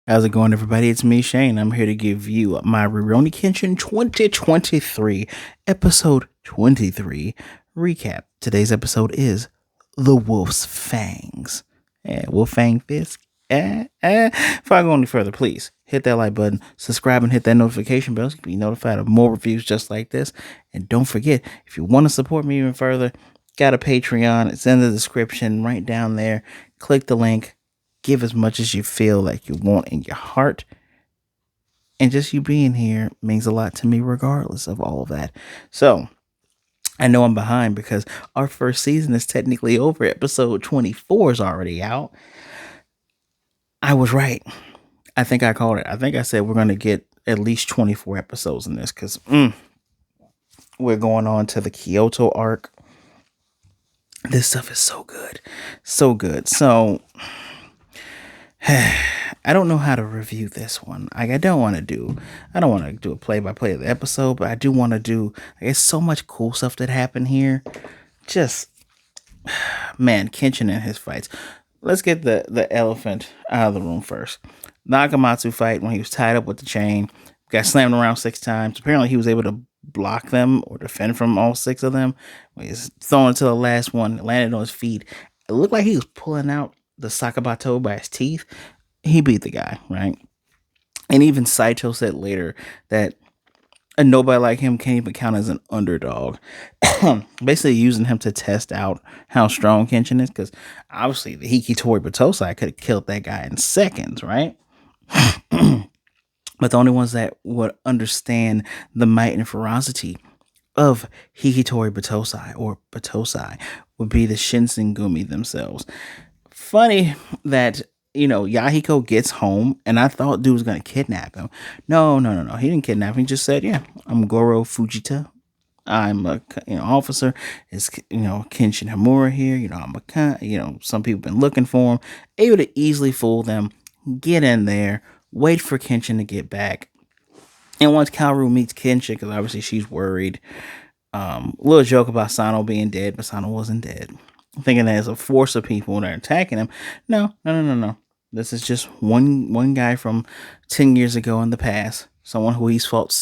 How's it going, everybody? It's me, Shane. I'm here to give you my Rurouni Kenshin 2023, episode 23 recap. Today's episode is The Wolf's Fangs. Wolf Fang Fist. Before I go any further, please hit that like button, subscribe, and hit that notification bell so you can be notified of more reviews just like this. And don't forget, if you want to support me even further, got a Patreon. It's in the description right down there. Click the link. Give as much as you feel like you want in your heart. And just you being here means a lot to me, regardless of all of that. So, I know I'm behind because our first season is technically over. Episode 24 is already out. I was right. I think I called it. I think I said we're going to get at least 24 episodes in this because we're going on to the Kyoto arc. This stuff is so good. So good. So, I don't know how to review this one. I don't want to do a play by play of the episode, but I do want to do. I guess so much cool stuff that happened here. Just man, Kenshin and his fights. Let's get the elephant out of the room first. The Akamatsu fight when he was tied up with the chain, got slammed around 6 times. Apparently, he was able to block them or defend from all 6 of them. When he was thrown into the last one, landed on his feet. It looked like he was pulling out the Sakabato by his teeth. He beat the guy, right? And even Saito said later that a nobody like him can't even count as an underdog. Basically using him to test out how strong Kenshin is, because obviously the Hikitori Batosai could have killed that guy in seconds, right? But the only ones that would understand the might and ferocity of Hikitori Batosai or Batosai would be the Shinsengumi themselves. Funny that Yahiko gets home, and I thought dude was gonna kidnap him. No, no, no, no. He didn't kidnap him. He just said, "Yeah, I'm Goro Fujita. I'm a officer. It's Kenshin Himura here. I'm a some people been looking for him. Able to easily fool them. Get in there. Wait for Kenshin to get back. And once Kaoru meets Kenshin, because obviously she's worried. Little joke about Sano being dead, but Sano wasn't dead. Thinking that it's a force of people that are attacking him. No, no, no, no, no. This is just one guy from 10 years ago in the past. Someone who he's fought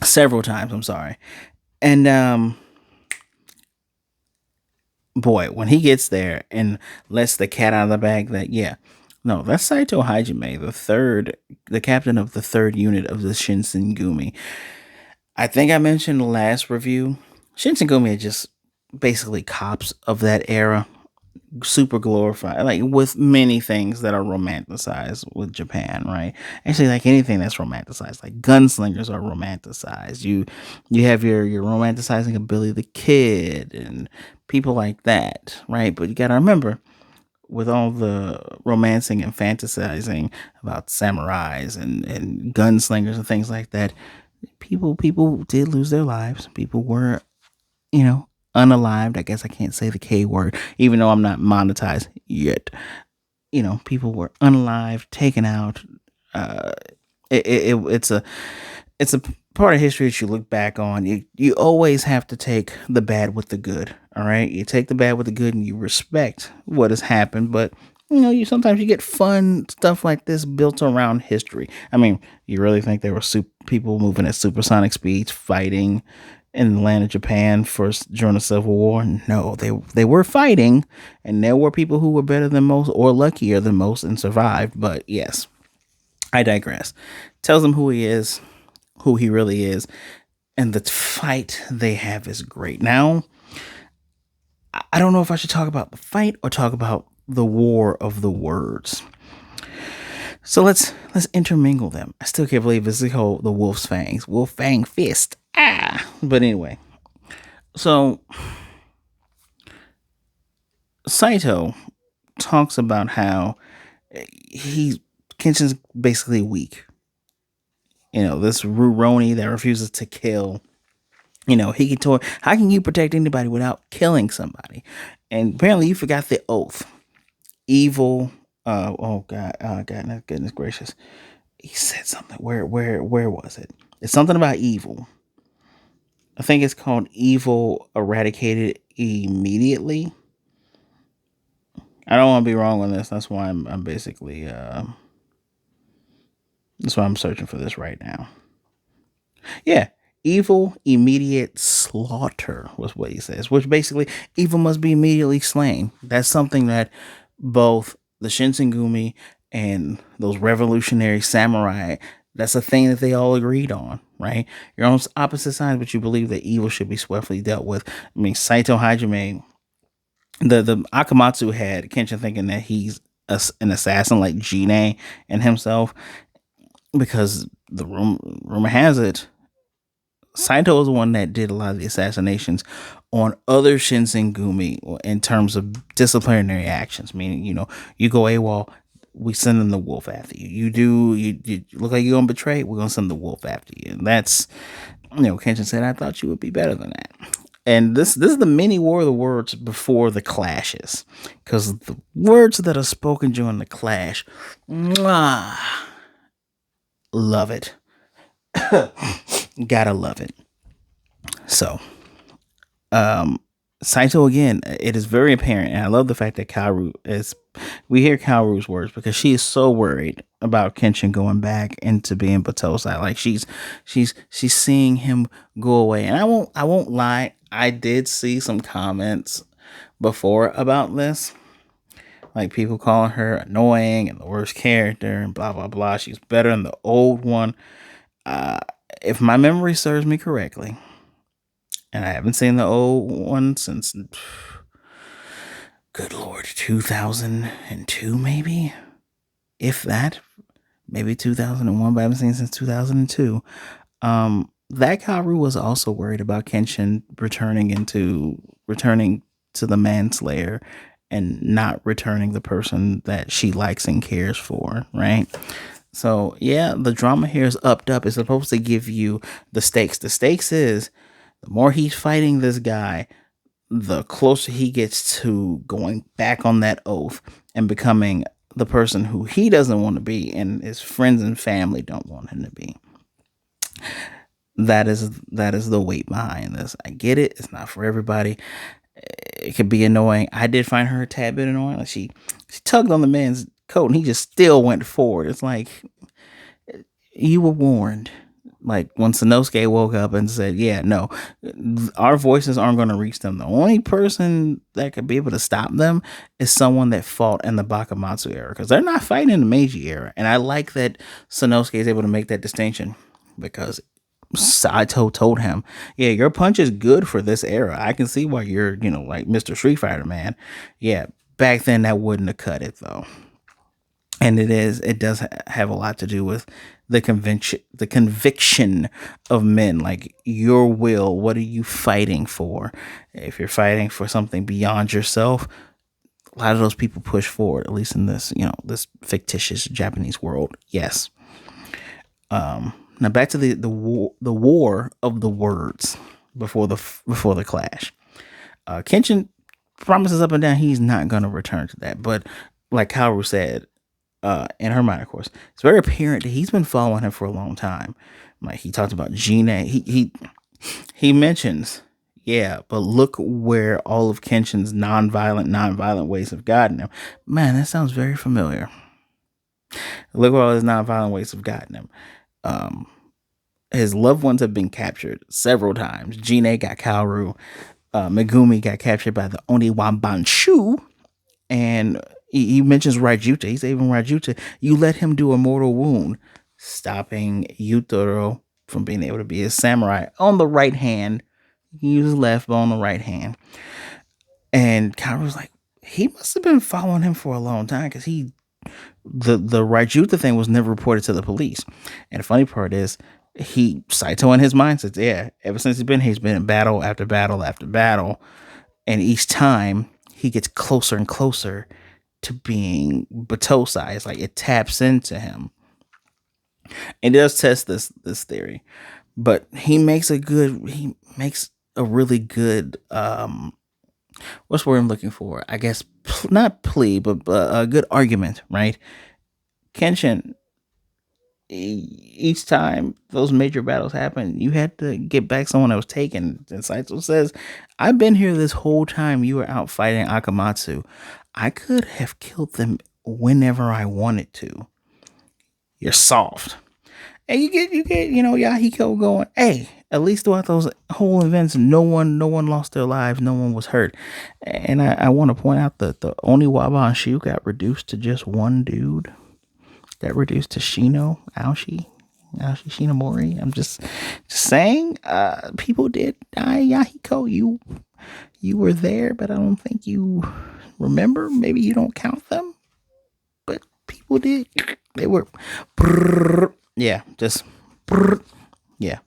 several times. I'm sorry. And boy, when he gets there and lets the cat out of the bag, no, that's Saito Hajime, the captain of the third unit of the Shinsengumi. I think I mentioned the last review. Shinsengumi are just basically cops of that era, super glorified, like with many things that are romanticized with Japan, right? Actually, like anything that's romanticized, like gunslingers are romanticized. You have your romanticizing of Billy the Kid and people like that, right? But you got to remember, with all the romancing and fantasizing about samurais and gunslingers and things like that, people did lose their lives. People were, unalived. I guess I can't say the K word, even though I'm not monetized yet. People were unalived, taken out. Uh, it's a part of history that you look back on. You always have to take the bad with the good. All right, you take the bad with the good, and you respect what has happened. But you sometimes you get fun stuff like this built around history. I mean, you really think there were people moving at supersonic speeds fighting in the land of Japan during the Civil War? No, they were fighting, and there were people who were better than most or luckier than most and survived. But yes, I digress. Tells him who he is, who he really is, and the fight they have is great. Now, I don't know if I should talk about the fight or talk about the war of the words. So let's intermingle them. I still can't believe it's called the Wolf's Fangs, Wolf Fang Fist. But anyway, so Saito talks about how Kenshin's basically weak. This Rurouni that refuses to kill. Hikitori. How can you protect anybody without killing somebody? And apparently, you forgot the oath. Evil. Oh God. Oh God. Goodness gracious. He said something. Where was it? It's something about evil. I think it's called evil eradicated immediately. I don't want to be wrong on this. That's why I'm basically that's why I'm searching for this right now. Yeah. Evil immediate slaughter was what he says, which basically evil must be immediately slain. That's something that both the Shinsengumi and those revolutionary samurai, that's a thing that they all agreed on, right? You're on opposite sides, but you believe that evil should be swiftly dealt with. I mean, Saito Hajime, the Akamatsu had Kenshin thinking that he's an assassin like Jine and himself, because the rumor has it Saito was the one that did a lot of the assassinations on other Shinsengumi in terms of disciplinary actions. Meaning, you go AWOL, we send them the wolf after you. You look like you're gonna betray, we're gonna send the wolf after you. And that's, Kenshin said, I thought you would be better than that. And this is the mini war of the words before the clashes, because the words that are spoken during the clash, mwah, love it. Gotta love it. So, Saito again, it is very apparent, and I love the fact that Kaoru is. We hear Kaoru's words because she is so worried about Kenshin going back into being Batosai. Like she's seeing him go away, and I won't lie. I did see some comments before about this, like people calling her annoying and the worst character and blah blah blah. She's better than the old one. If my memory serves me correctly, and I haven't seen the old one since, good lord, 2002 maybe, if that, maybe 2001, but I haven't seen it since 2002. That Kaoru was also worried about Kenshin returning to the manslayer and not returning the person that she likes and cares for, right? So yeah, the drama here is upped up. It's supposed to give you the stakes. The stakes is the more he's fighting this guy, the closer he gets to going back on that oath and becoming the person who he doesn't want to be and his friends and family don't want him to be. That is the weight behind this. I get it. It's not for everybody. It could be annoying. I did find her a tad bit annoying. Like she tugged on the man's coat and he just still went forward. It's like, you were warned. Like when Sanosuke woke up and said, yeah, no, our voices aren't going to reach them. The only person that could be able to stop them is someone that fought in the Bakamatsu era, because they're not fighting in the Meiji era. And I like that Sanosuke is able to make that distinction, because Saito told him, yeah, your punch is good for this era. I can see why you're, like Mr. Street Fighter, man. Yeah, back then that wouldn't have cut it though. And it does have a lot to do with the conviction of men, like your will. What are you fighting for? If you're fighting for something beyond yourself, a lot of those people push forward, at least in this, this fictitious Japanese world. Yes. Now back to the war of the words before the clash. Kenshin promises up and down he's not going to return to that, but like Kaoru said, in her mind, of course, it's very apparent that he's been following him for a long time. Like he talked about Gina. He mentions, yeah, but look where all of Kenshin's non-violent ways have gotten him. Man, that sounds very familiar. Look where all his non-violent ways have gotten him. His loved ones have been captured several times. Gine got Kaoru. Megumi got captured by the Oniwabanshu. And he mentions Raijuta. He's even Raijuta. You let him do a mortal wound, stopping Yutaro from being able to be a samurai on the right hand. He used left, but on the right hand. And Kaoru's like, he must have been following him for a long time, because the Raijuta thing was never reported to the police. And the funny part is, Saito in his mind says, yeah, ever since he's been in battle after battle after battle, and each time he gets closer and closer to being Batosai. It's like it taps into him. And it does test this theory. But he makes a really good what's the word I'm looking for? I guess not plea, but a good argument, right? Kenshin, each time those major battles happen, you had to get back someone that was taken. And Saito says, I've been here this whole time you were out fighting Akamatsu. I could have killed them whenever I wanted to. You're soft. And you get, Yahiko going, hey, at least throughout those whole events, no one lost their lives, no one was hurt. And I want to point out that the Oniwaba and Shu got reduced to just one dude. Got reduced to Aoshi Shinomori. I'm just saying, people did die. Yahiko, you were there, but I don't think you remember. Maybe you don't count them, but people did. They were, yeah, just, yeah.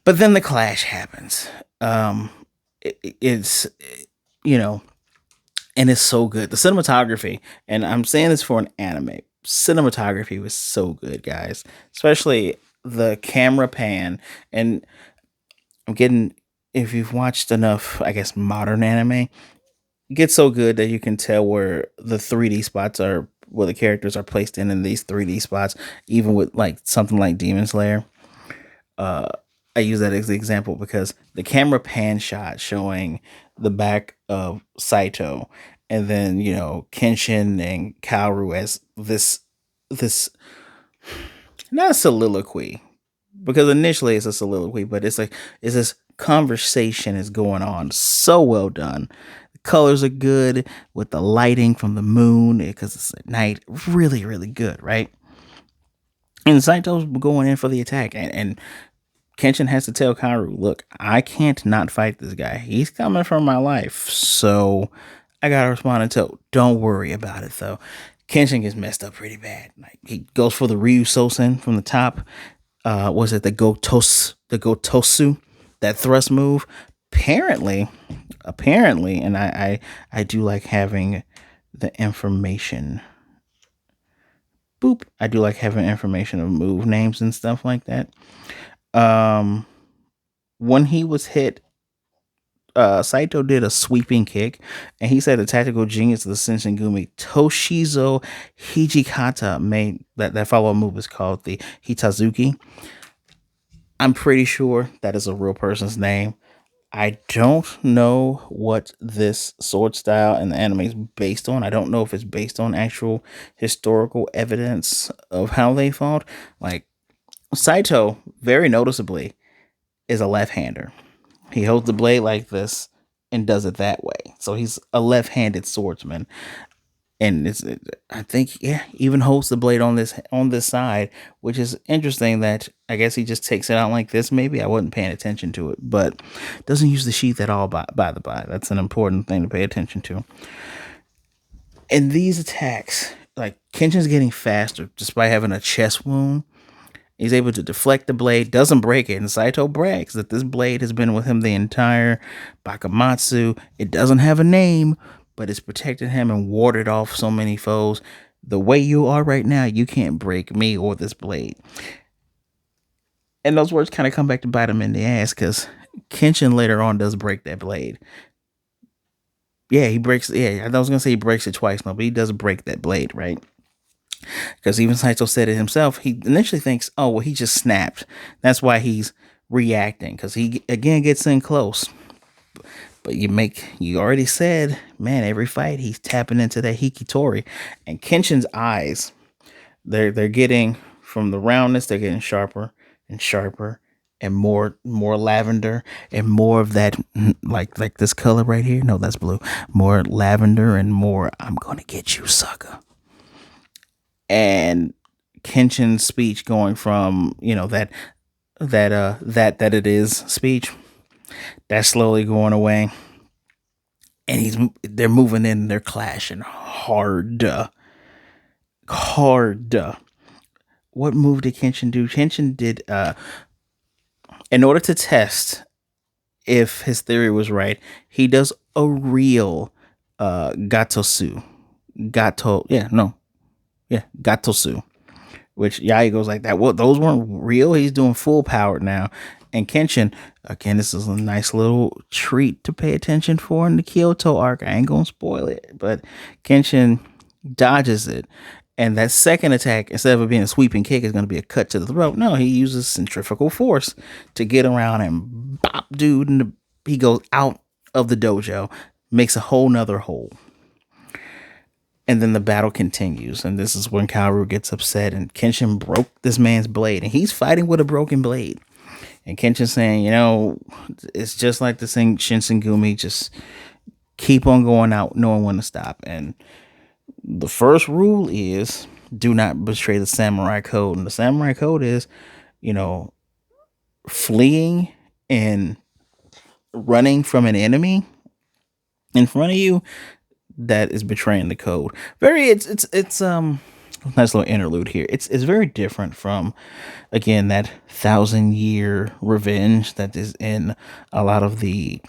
But then the clash happens. It's, you know, and it's so good. The cinematography, and I'm saying this for an anime, cinematography was so good, guys. Especially the camera pan. And I'm getting, if you've watched enough, I guess, modern anime, it gets so good that you can tell where the 3D spots are, where the characters are placed in these 3D spots, even with like something like Demon Slayer. Uh, I use that as the example because the camera pan shot showing the back of Saito, and then Kenshin and Kaoru as this not a soliloquy, because initially it's a soliloquy, but it's this conversation is going on. So well done. The colors are good with the lighting from the moon because it's at night. Really, really good, right? And Saito's going in for the attack, and Kenshin has to tell Kaoru, look, I can't not fight this guy. He's coming for my life. So I gotta respond until, don't worry about it though. Kenshin gets messed up pretty bad. Like, he goes for the Ryu Sosen from the top. Was it the Gotosu, that thrust move? Apparently, and I do like having the information. Boop. I do like having information of move names and stuff like that. Um, when he was hit, Saito did a sweeping kick, and he said the tactical genius of the Shinsengumi, Toshizo Hijikata, made that follow-up move is called the Hitazuki. I'm pretty sure that is a real person's name. I don't know what this sword style in the anime is based on. I don't know if it's based on actual historical evidence of how they fought. Like, Saito, very noticeably, is a left-hander. He holds the blade like this and does it that way. So he's a left-handed swordsman. And I think, yeah, even holds the blade on this side, which is interesting that I guess he just takes it out like this. Maybe I wasn't paying attention to it, but doesn't use the sheath at all, by the by. That's an important thing to pay attention to. And these attacks, like, Kenshin's getting faster despite having a chest wound. He's able to deflect the blade, doesn't break it, and Saito brags that this blade has been with him the entire Akamatsu. It doesn't have a name, but it's protected him and warded off so many foes. The way you are right now, you can't break me or this blade. And those words kind of come back to bite him in the ass, because Kenshin later on does break that blade. Yeah, he breaks. Yeah, I was gonna say he breaks it twice, no, but he does break that blade, right? Because even Saito said it himself. He initially thinks, oh, well, he just snapped. That's why he's reacting, because he again gets in close. But you already said, man, every fight he's tapping into that Hikitori. And Kenshin's eyes, they're getting, from the roundness, they're getting sharper and sharper and more lavender and more of that, like this color right here. No, that's blue. More lavender and more, I'm gonna get you, sucker. And Kenshin's speech going from, that it is speech, that's slowly going away, and they're moving in, they're clashing hard. What move did Kenshin do? Kenshin did, in order to test if his theory was right, he does a real Gatosu. Gatosu. Which Yai goes like that. Well, those weren't real. He's doing full power now. And Kenshin, again, this is a nice little treat to pay attention for in the Kyoto arc. I ain't gonna spoil it, but Kenshin dodges it. And that second attack, instead of it being a sweeping kick, is going to be a cut to the throat. No, he uses centrifugal force to get around and bop dude in the he goes out of the dojo, makes a whole nother hole. And then the battle continues. And this is when Kaoru gets upset and Kenshin broke this man's blade. And he's fighting with a broken blade. And Kenshin's saying, it's just like this thing, Shinsengumi, just keep on going out, knowing when to stop. And the first rule is do not betray the samurai code. And the samurai code is, you know, fleeing and running from an enemy in front of you, that is betraying the code. It's nice little interlude here. It's very different from, again, that 1,000-year revenge that is in a lot of the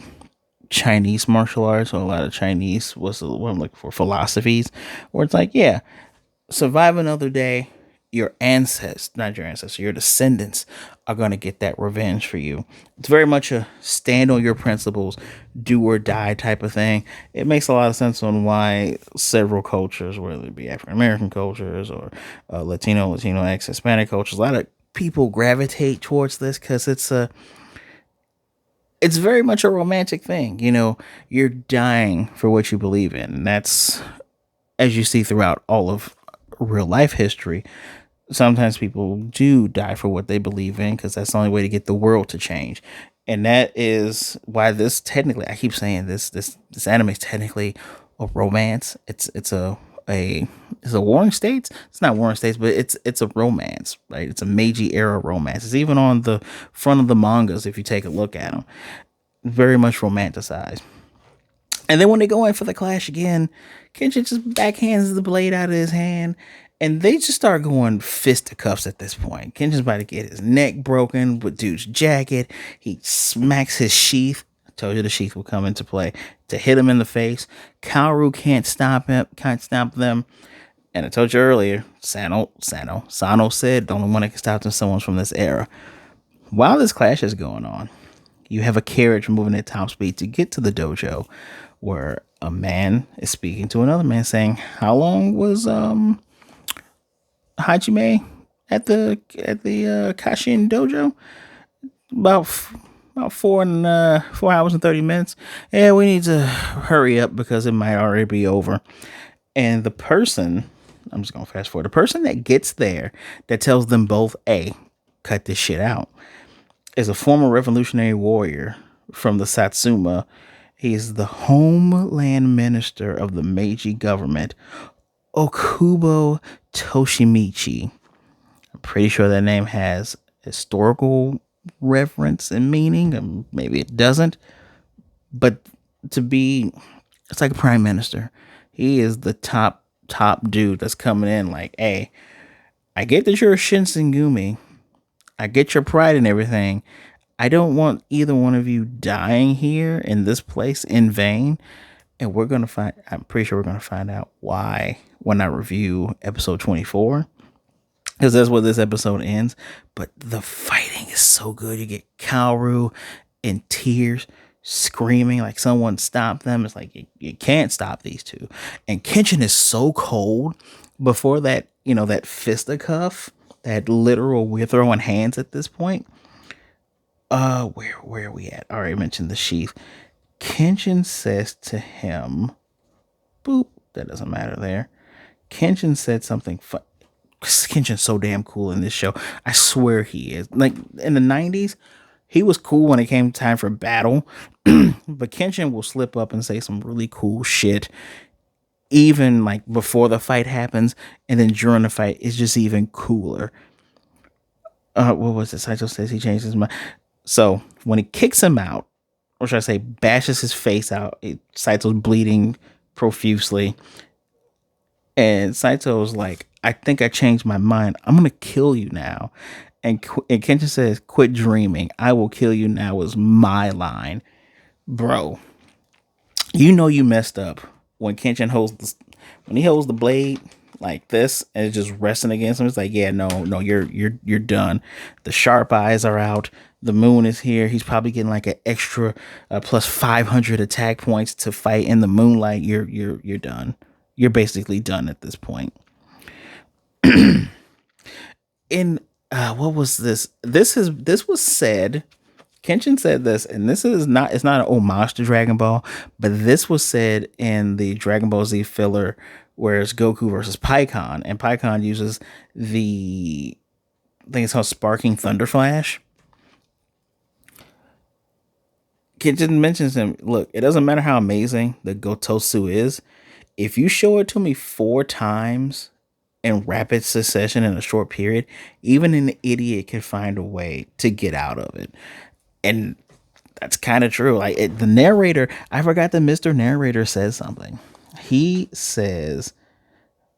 Chinese martial arts, or a lot of Chinese, what's the what I'm looking for, philosophies, where it's like, yeah, survive another day. Your ancestors, not your ancestors, your descendants are going to get that revenge for you. It's very much a stand on your principles, do or die type of thing. It makes a lot of sense on why several cultures, whether it be African American cultures or Latinx, Hispanic cultures, a lot of people gravitate towards this because it's very much a romantic thing. You're dying for what you believe in. And that's, as you see throughout all of real life history, sometimes people do die for what they believe in because that's the only way to get the world to change. And that is why this, technically, I keep saying this anime is technically a romance. It's a Warring States. It's not Warring States, but it's a romance, right? It's a Meiji era romance. It's even on the front of the mangas if you take a look at them. Very much romanticized. And then when they go in for the clash again, Kenshin just backhands the blade out of his hand, and they just start going fisticuffs at this point. Kenshin's about to get his neck broken with dude's jacket. He smacks his sheath. I told you the sheath will come into play to hit him in the face. Kaoru can't stop them. And I told you earlier, Sano said the only one that can stop them someone's from this era. While this clash is going on, you have a carriage moving at top speed to get to the dojo, where a man is speaking to another man saying, how long was Hajime at the Kashin dojo? About 4 hours and 30 minutes. Yeah, we need to hurry up because it might already be over. And the person, I'm just gonna fast forward, the person that gets there that tells them both, hey, cut this shit out, is a former revolutionary warrior from the Satsuma. He's the homeland minister of the Meiji government, Okubo Toshimichi. I'm pretty sure that name has historical reference and meaning, and maybe it doesn't. But it's like a prime minister. He is the top dude that's coming in like, hey, I get that you're a Shinsengumi. I get your pride and everything. I don't want either one of you dying here in this place in vain. And I'm pretty sure we're going to find out why when I review episode 24. Because that's where this episode ends. But the fighting is so good. You get Kaoru in tears, screaming like someone stopped them. It's like, you can't stop these two. And Kenshin is so cold before that, that fisticuff, that literal, we're throwing hands at this point. Where are we at? I already mentioned the sheath. Kenshin says to him, boop, that doesn't matter there. Kenshin said something Kenshin's so damn cool in this show. I swear he is. Like in the 90s, he was cool when it came time for battle. But Kenshin will slip up and say some really cool shit, even like before the fight happens, and then during the fight, it's just even cooler. What was it? Saito says he changed his mind. So when he kicks him out, or should I say bashes his face out, Saito's bleeding profusely. And Saito's like, I think I changed my mind. I'm going to kill you now. And Kenshin says, quit dreaming. I will kill you now is my line. Bro, you messed up when Kenshin holds the blade like this and it's just resting against him. It's like, yeah, no, you're done. The sharp eyes are out. The moon is here. He's probably getting like an extra plus 500 attack points to fight in the moonlight. You're done. You're basically done at this point. In what was this? This was said Kenshin said this, and this is not, it's not an homage to Dragon Ball, but this was said in the Dragon Ball Z filler where it's Goku versus Pikkon, and Pikkon uses the, I think it's called Sparking Thunder Flash. Kenshin mentions him. Look, it doesn't matter how amazing the Gotosu is. If you show it to me 4 times in rapid succession in a short period, even an idiot can find a way to get out of it. And that's kind of true. Like the narrator, I forgot that Mr. Narrator says something. He says,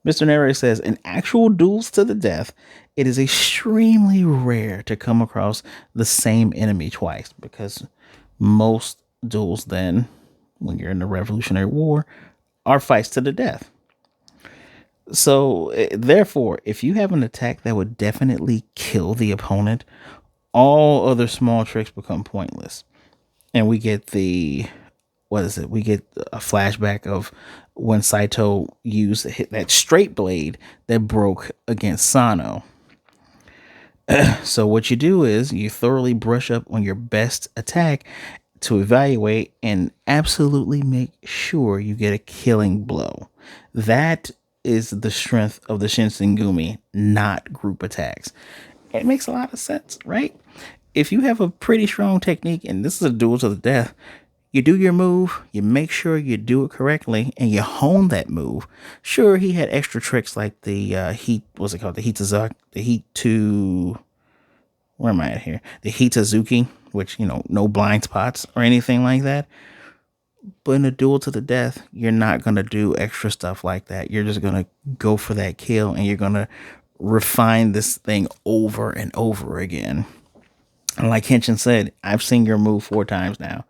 Mr. Narrator says, in actual duels to the death, it is extremely rare to come across the same enemy twice because most duels, then, when you're in the Revolutionary War, are fights to the death. So, therefore, if you have an attack that would definitely kill the opponent, all other small tricks become pointless. And we get the, what is it? We get a flashback of when Saito used that straight blade that broke against Sano. So what you do is you thoroughly brush up on your best attack to evaluate and absolutely make sure you get a killing blow. That is the strength of the Shinsengumi, not group attacks. It makes a lot of sense, right? If you have a pretty strong technique, and this is a duel to the death, you do your move, you make sure you do it correctly, and you hone that move. Sure, he had extra tricks like the heat, what's it called? The Hitazaki, the Heat to, where am I at here? The Hitazuki, which, no blind spots or anything like that. But in a duel to the death, you're not going to do extra stuff like that. You're just going to go for that kill, and you're going to refine this thing over and over again. And like Kenshin said, I've seen your move 4 times now.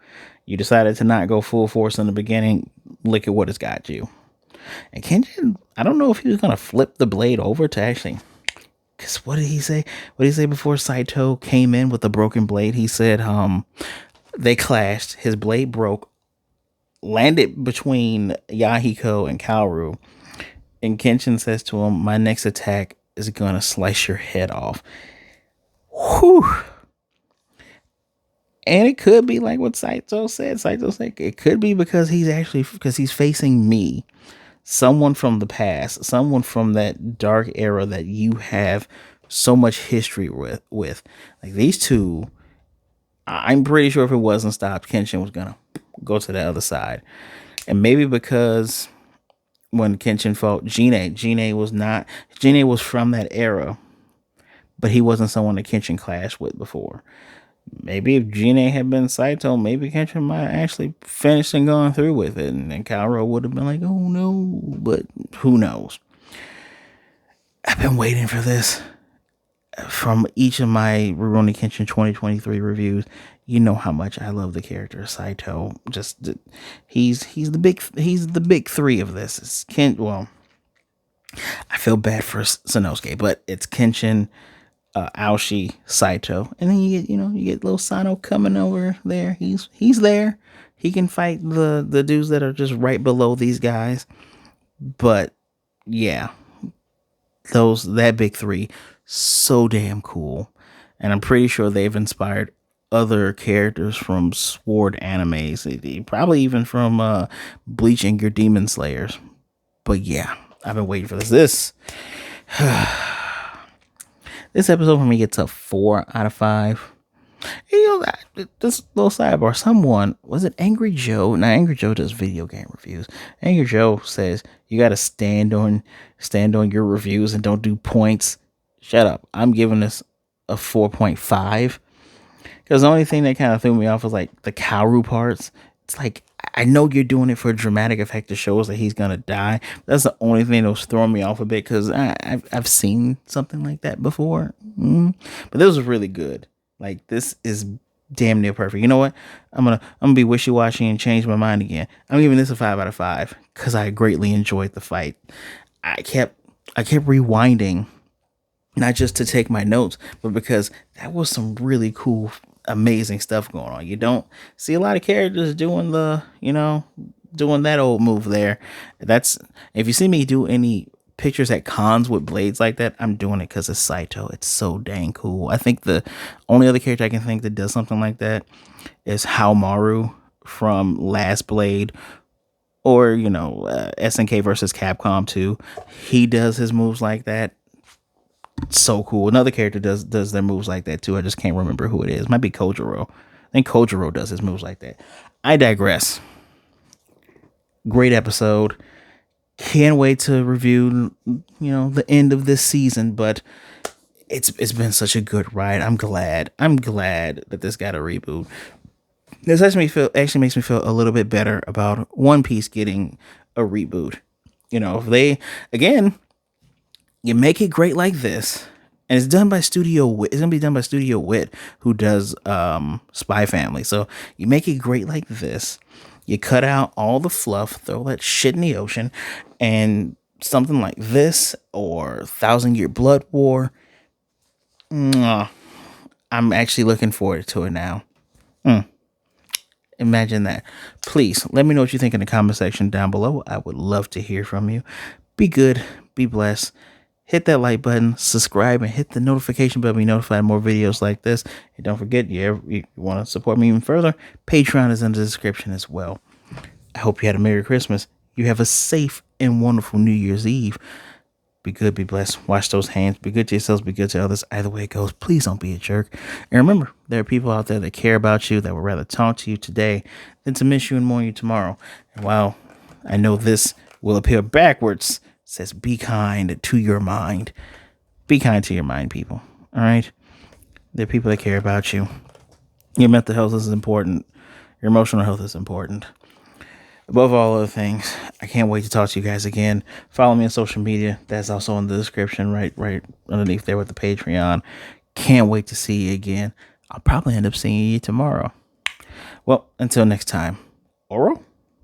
You decided to not go full force in the beginning. Look at what it's got you. And Kenshin, I don't know if he was going to flip the blade over to actually, because what did he say? What did he say before Saito came in with the broken blade? He said they clashed. His blade broke, landed between Yahiko and Kaoru. And Kenshin says to him, my next attack is going to slice your head off. Whew. And it could be like what Saito said. Saito said it could be because he's facing me, someone from the past, someone from that dark era that you have so much history with. Like these two, I'm pretty sure if it wasn't stopped, Kenshin was gonna go to the other side. And maybe because when Kenshin fought Gine was from that era, but he wasn't someone that Kenshin clashed with before. Maybe if Gine had been Saito, maybe Kenshin might actually finished and gone through with it, and then Kaoru would have been like, "Oh no!" But who knows? I've been waiting for this from each of my Rurouni Kenshin 2023 reviews. You know how much I love the character Saito. He's the big three of this. It's Well, I feel bad for Sanosuke, but it's Kenshin, Aoshi, Saito, and then you get little Sano coming over there. He's there. He can fight the dudes that are just right below these guys. But yeah, that big three, so damn cool, and I'm pretty sure they've inspired other characters from Sword animes, probably even from Bleach and your Demon Slayers. But yeah, I've been waiting for this. This episode for me gets a 4 out of 5. This little sidebar. Someone, was it Angry Joe? Now, Angry Joe does video game reviews. Angry Joe says you got to stand on your reviews and don't do points. Shut up. I'm giving this a 4.5 because the only thing that kind of threw me off was like the Kaoru parts. It's like, I know you're doing it for a dramatic effect to show us that he's gonna die. That's the only thing that was throwing me off a bit because I've seen something like that before. But this was really good. Like, this is damn near perfect. You know what? I'm gonna be wishy-washy and change my mind again. I'm giving this a 5 out of 5 because I greatly enjoyed the fight. I kept rewinding, not just to take my notes, but because that was some really cool, amazing stuff going on. You don't see a lot of characters doing doing that old move there. That's, if you see me do any pictures at cons with blades like that, I'm doing it because it's Saito. It's so dang cool. I think the only other character I can think that does something like that is Haomaru from Last Blade, or SNK versus Capcom 2. He does his moves like that. So cool. Another character does their moves like that too. I just can't remember who it is. Might be Kojiro. I think Kojiro does his moves like that. I digress. Great episode. Can't wait to review, the end of this season, but it's been such a good ride. I'm glad that this got a reboot. This actually makes me feel a little bit better about One Piece getting a reboot. If they, again, you make it great like this, and it's done by Studio Wit. It's gonna be done by Studio Wit, who does Spy Family. So you make it great like this. You cut out all the fluff, throw that shit in the ocean, and something like this or 1,000 Year Blood War. I'm actually looking forward to it now. Imagine that. Please let me know what you think in the comment section down below. I would love to hear from you. Be good. Be blessed. Hit that like button, subscribe, and hit the notification bell to be notified of more videos like this. And don't forget, you want to support me even further, Patreon is in the description as well. I hope you had a Merry Christmas. You have a safe and wonderful New Year's Eve. Be good, be blessed. Wash those hands. Be good to yourselves, be good to others. Either way it goes, please don't be a jerk. And remember, there are people out there that care about you, that would rather talk to you today than to miss you and mourn you tomorrow. And while I know this will appear backwards, says be kind to your mind. Be kind to your mind, people. All right? There are people that care about you. Your mental health is important. Your emotional health is important. Above all other things, I can't wait to talk to you guys again. Follow me on social media. That's also in the description right underneath there with the Patreon. Can't wait to see you again. I'll probably end up seeing you tomorrow. Well, until next time. Oro?